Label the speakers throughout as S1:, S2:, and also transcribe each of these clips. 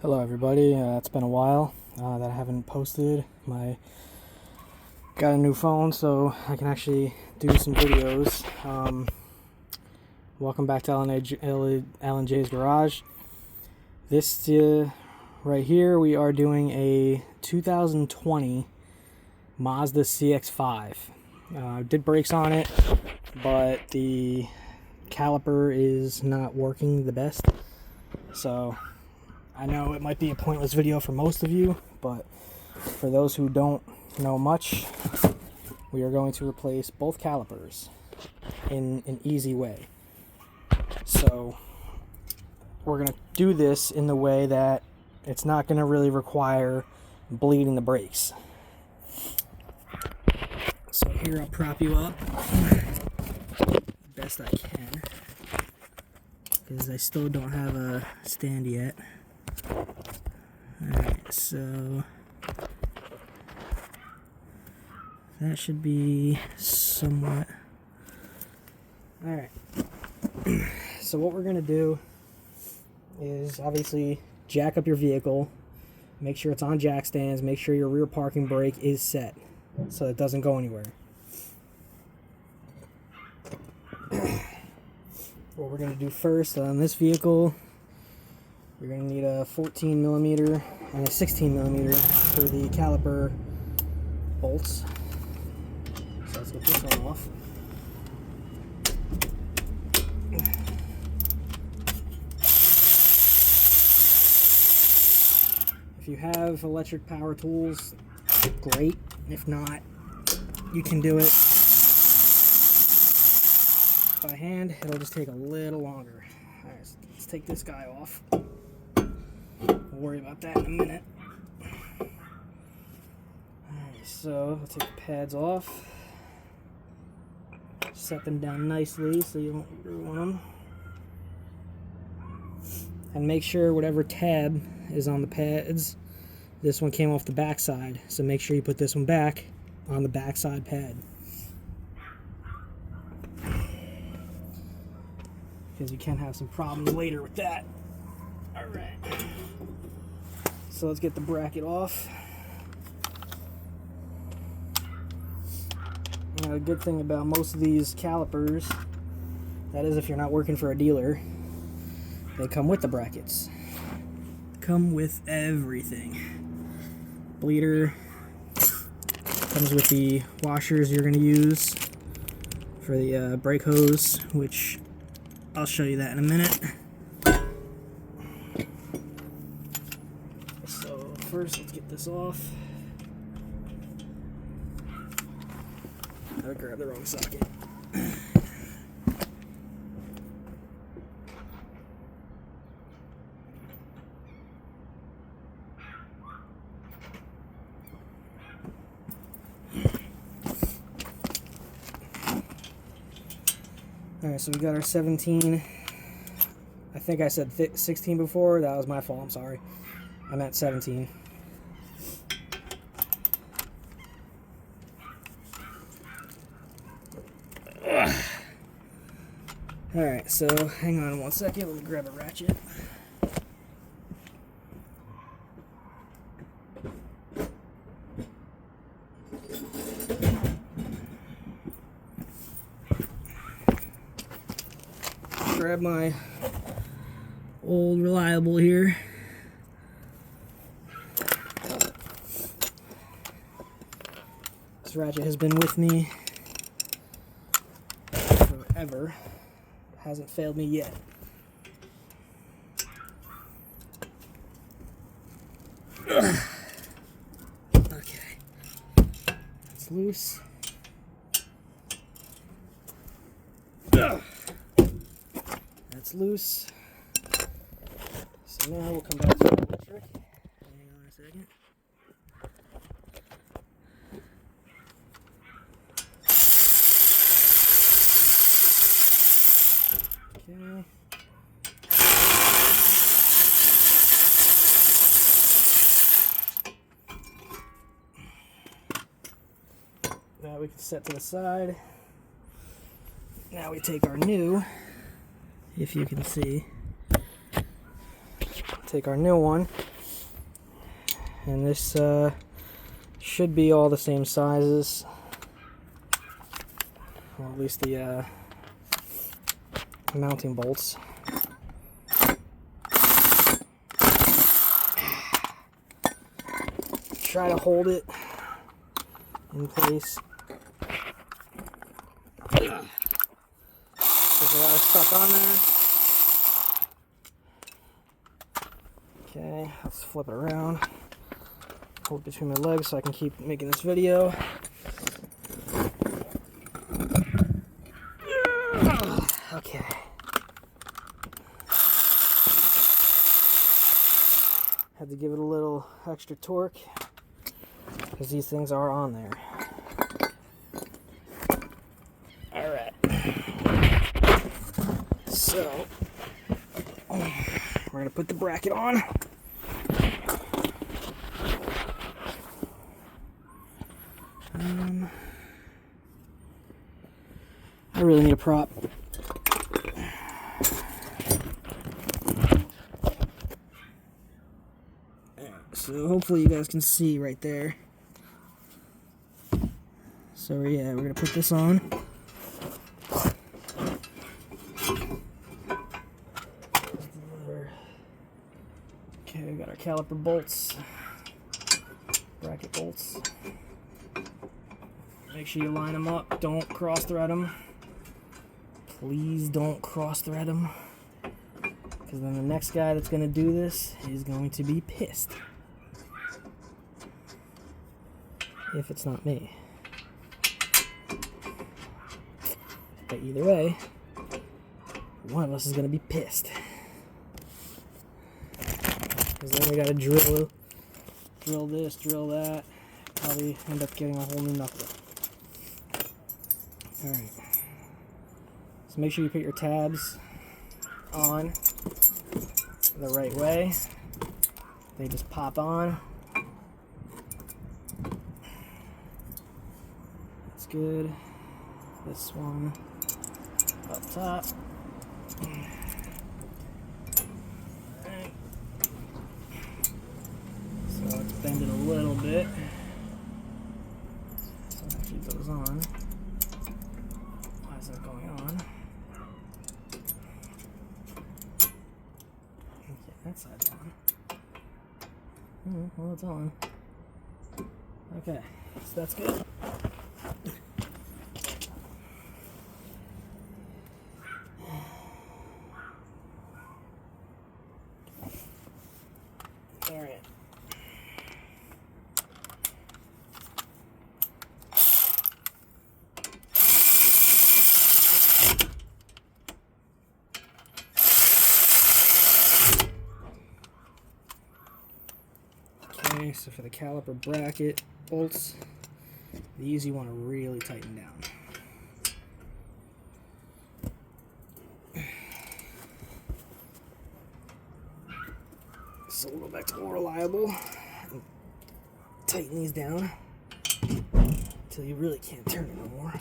S1: Hello everybody, it's been a while that I haven't posted. Got a new phone so I can actually do some videos. Welcome back to Alan J's Garage. This right here, we are doing a 2020 Mazda cx-5. Did brakes on it, but the caliper is not working the best, so I know it might be a pointless video for most of you, but for those who don't know much, we are going to replace both calipers in an easy way. So we're going to do this in the way that it's not going to really require bleeding the brakes. So here I'll prop you up the best I can, because I still don't have a stand yet. Alright, so that should be somewhat. Alright, so what we're going to do is obviously jack up your vehicle, make sure it's on jack stands, make sure your rear parking brake is set so it doesn't go anywhere. What we're going to do first on this vehicle, you're going to need a 14 millimeter and a 16 millimeter for the caliper bolts. So let's get this one off. If you have electric power tools, great. If not, you can do it by hand. It'll just take a little longer. Alright, so let's take this guy off. We'll worry about that in a minute. Alright, so I'll take the pads off. Set them down nicely so you don't ruin them. And make sure whatever tab is on the pads, this one came off the back side, so make sure you put this one back on the back side pad, because you can have some problems later with that. Alright, so let's get the bracket off. Now, the good thing about most of these calipers, that is if you're not working for a dealer, they come with the brackets. Come with everything. Bleeder comes with the washers you're going to use for the brake hose, which I'll show you that in a minute. So first, let's get this off. I grabbed the wrong socket. Alright, so we got our 17. I think I said 16 before. That was my fault. I'm sorry. I meant 17. Alright, so hang on one second. Let me grab a ratchet. Grab my old reliable here. This ratchet has been with me forever. Hasn't failed me yet. Okay, it's loose. That's loose. So now we'll come back to the electric. Hang on a second. Okay. Now we can set to the side. Now we take our new, if you can see, take our new one, and this should be all the same sizes. Well, at least the mounting bolts. Try to hold it in place. There's a lot of stuff on there. Okay, let's flip it around. Hold it between my legs so I can keep making this video. Okay. Had to give it a little extra torque because these things are on there. Alright. So, we're going to put the bracket on. I really need a prop. So hopefully you guys can see right there. So yeah, we're gonna put this on. Okay, we got our caliper bolts, bracket bolts. Make sure you line them up. Don't cross thread them. Please don't cross thread them, because then the next guy that's gonna do this is going to be pissed. If it's not me. But either way, one of us is going to be pissed. Because then we got to drill this, drill that. Probably end up getting a whole new knuckle. Alright. So make sure you put your tabs on the right way. They just pop on. Good. This one up top. So let's bend it a little bit. So that keep those on. Why is that going on? Okay, that side's on. Well, it's on. Okay, so that's good. Alright. Okay, so for the caliper bracket bolts, these you want to really tighten down. So we'll go back to more reliable and tighten these down until you really can't turn it no more.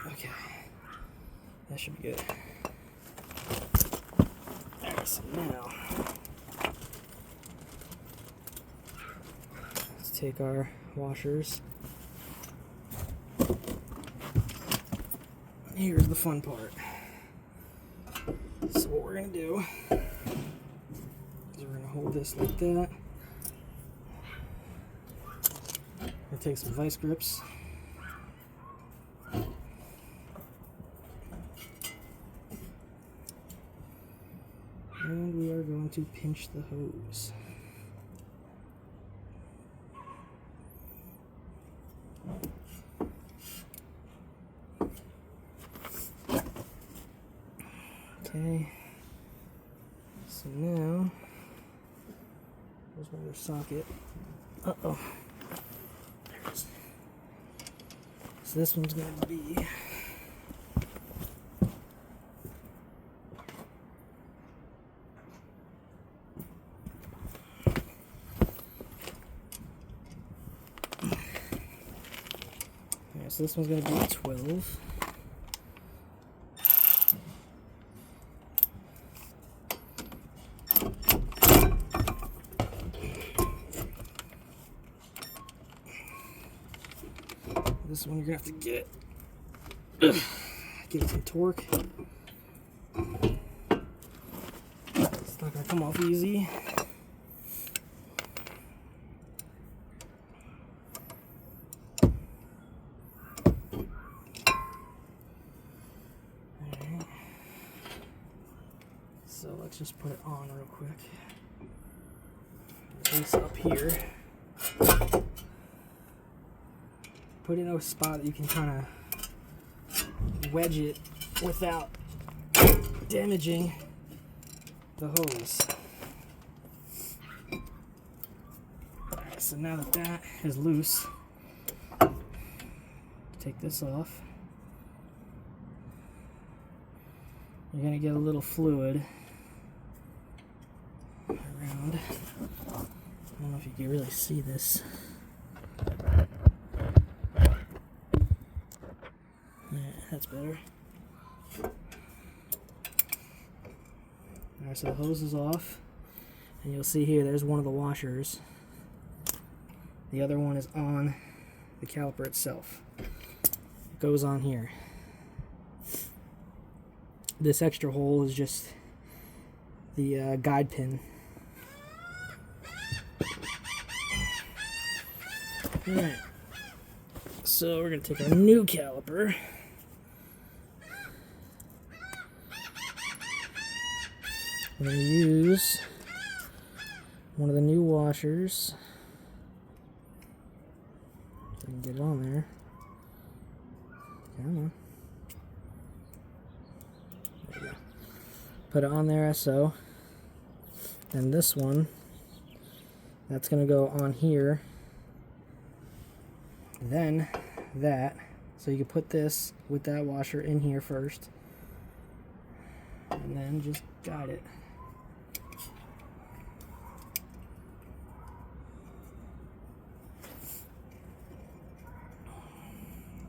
S1: Okay, that should be good. Alright, so now let's take our washers. Here's the fun part. So what we're going to do is we're going to hold this like that. We're going to take some vice grips. And we are going to pinch the hose. Okay, so now, there's another socket. Uh-oh. There it is. So this one's going to be so this one's going to be 12. This one you're gonna have to get it some torque. It's not gonna come off easy. Alright. So let's just put it on real quick. Place up here. Put it in a spot that you can kind of wedge it without damaging the hose. Alright, so now that that is loose, take this off. You're going to get a little fluid around. I don't know if you can really see this. That's better. Alright, so the hose is off, and you'll see here there's one of the washers. The other one is on the caliper itself. It goes on here. This extra hole is just the guide pin. Alright, so we're going to take our new caliper. I'm going to use one of the new washers. So I can get it on there. Come on. There you go. Put it on there, so. And this one, that's going to go on here. Then that. So you can put this with that washer in here first. And then just guide it.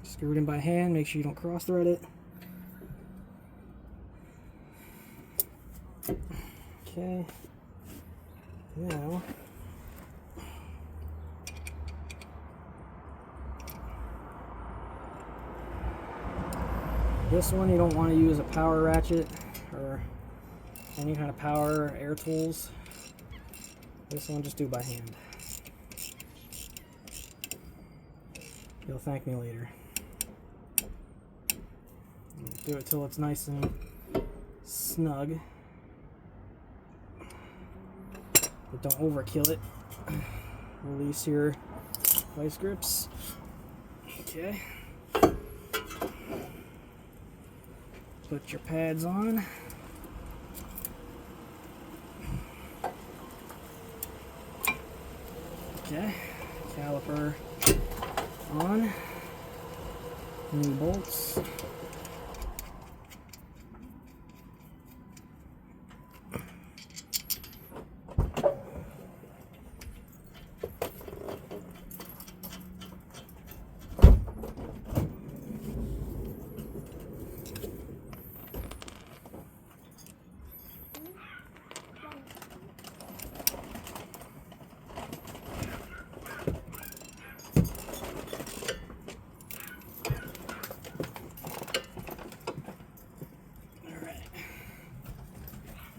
S1: Screw it in by hand, make sure you don't cross thread it. Okay. Now this one you don't want to use a power ratchet or any kind of power air tools. This one just do by hand. You'll thank me later. Do it till it's nice and snug, but don't overkill it. Release your vice grips. Okay. Put your pads on. Okay. Caliper on. New bolts.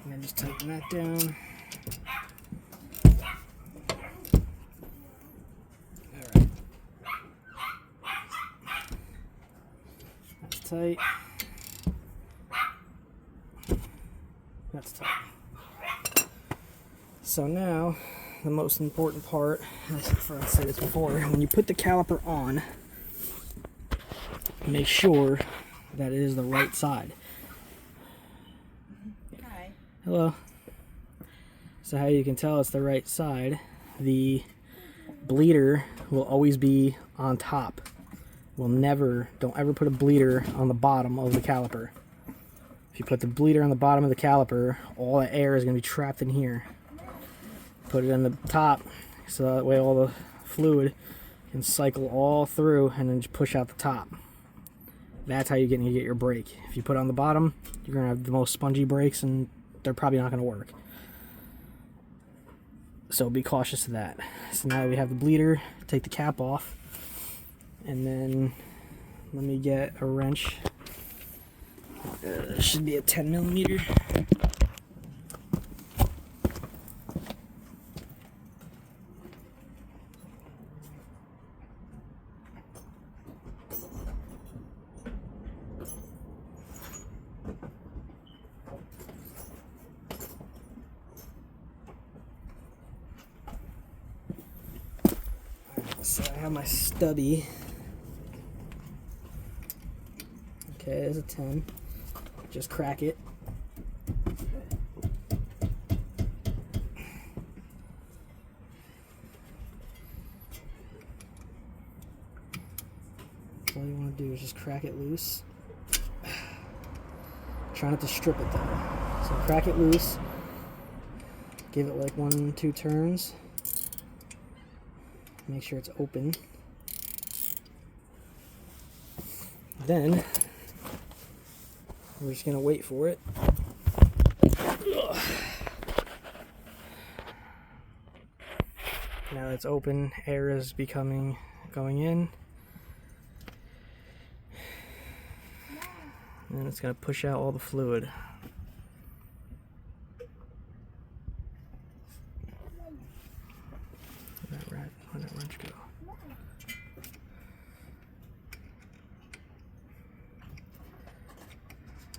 S1: And then just tighten that down. Alright. That's tight. That's tight. So now, the most important part, I said this before, when you put the caliper on, make sure that it is the right side. Hello. So how you can tell it's the right side, the bleeder will always be on top. Don't ever put a bleeder on the bottom of the caliper. If you put the bleeder on the bottom of the caliper, all the air is going to be trapped in here. Put it in the top, so that way all the fluid can cycle all through and then just push out the top. That's how you're going to get your brake. If you put it on the bottom, you're going to have the most spongy brakes, and they're probably not going to work. So be cautious of that. So now we have the bleeder. Take the cap off. And then let me get a wrench. Should be a 10mm. So I have my stubby. Okay, there's a 10. Just crack it. All you want to do is just crack it loose. Try not to strip it though. So crack it loose. Give it like 1-2 turns. Make sure it's open. Then we're just gonna wait for it. Ugh. Now it's open, air is going in. And it's gonna push out all the fluid. Where'd that wrench go?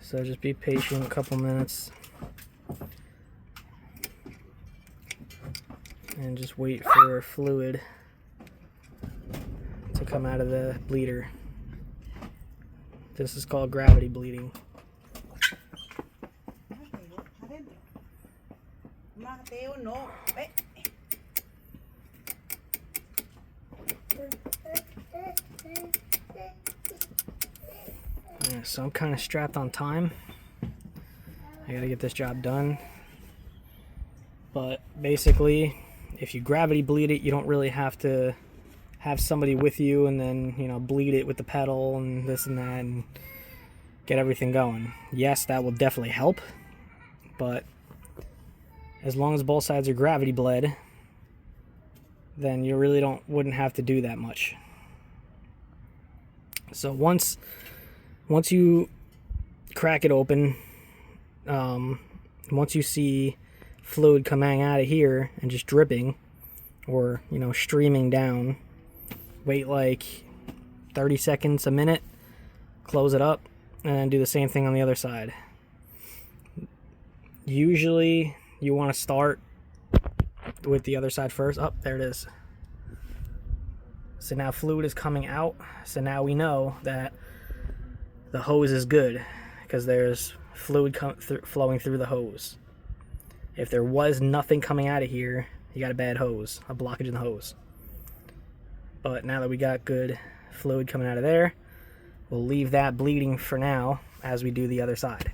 S1: So just be patient, a couple minutes, and just wait for fluid to come out of the bleeder. This is called gravity bleeding. Yeah, so I'm kind of strapped on time. I gotta get this job done. But basically, if you gravity bleed it, you don't really have to have somebody with you and then, you know, bleed it with the pedal and this and that and get everything going. Yes, that will definitely help, but as long as both sides are gravity bled, then you really wouldn't have to do that much. So once you crack it open, once you see fluid coming out of here and just dripping or, you know, streaming down, wait like 30 seconds, a minute, close it up, and then do the same thing on the other side. Usually you want to start with the other side first. Oh, there it is. So now fluid is coming out. So now we know that the hose is good because there's fluid flowing through the hose. If there was nothing coming out of here, you got a bad hose, a blockage in the hose. But now that we got good fluid coming out of there, we'll leave that bleeding for now as we do the other side.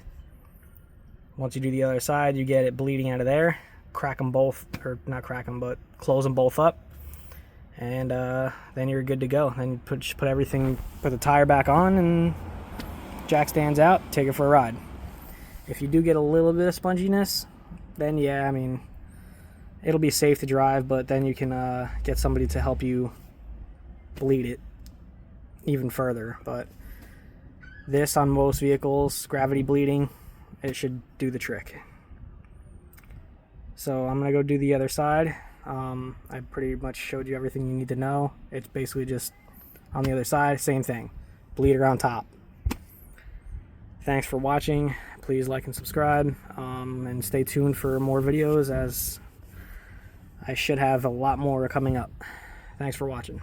S1: Once you do the other side, you get it bleeding out of there, crack them both, or not crack them, but close them both up, and then you're good to go. Then you just put the tire back on, and jack stands out, take it for a ride. If you do get a little bit of sponginess, then yeah, I mean, it'll be safe to drive, but then you can get somebody to help you bleed it even further. But this, on most vehicles, gravity bleeding, it should do the trick. So I'm gonna go do the other side. I pretty much showed you everything you need to know. It's basically just on the other side, same thing, bleeder on top. Thanks for watching. Please like and subscribe, and stay tuned for more videos, as I should have a lot more coming up. Thanks for watching.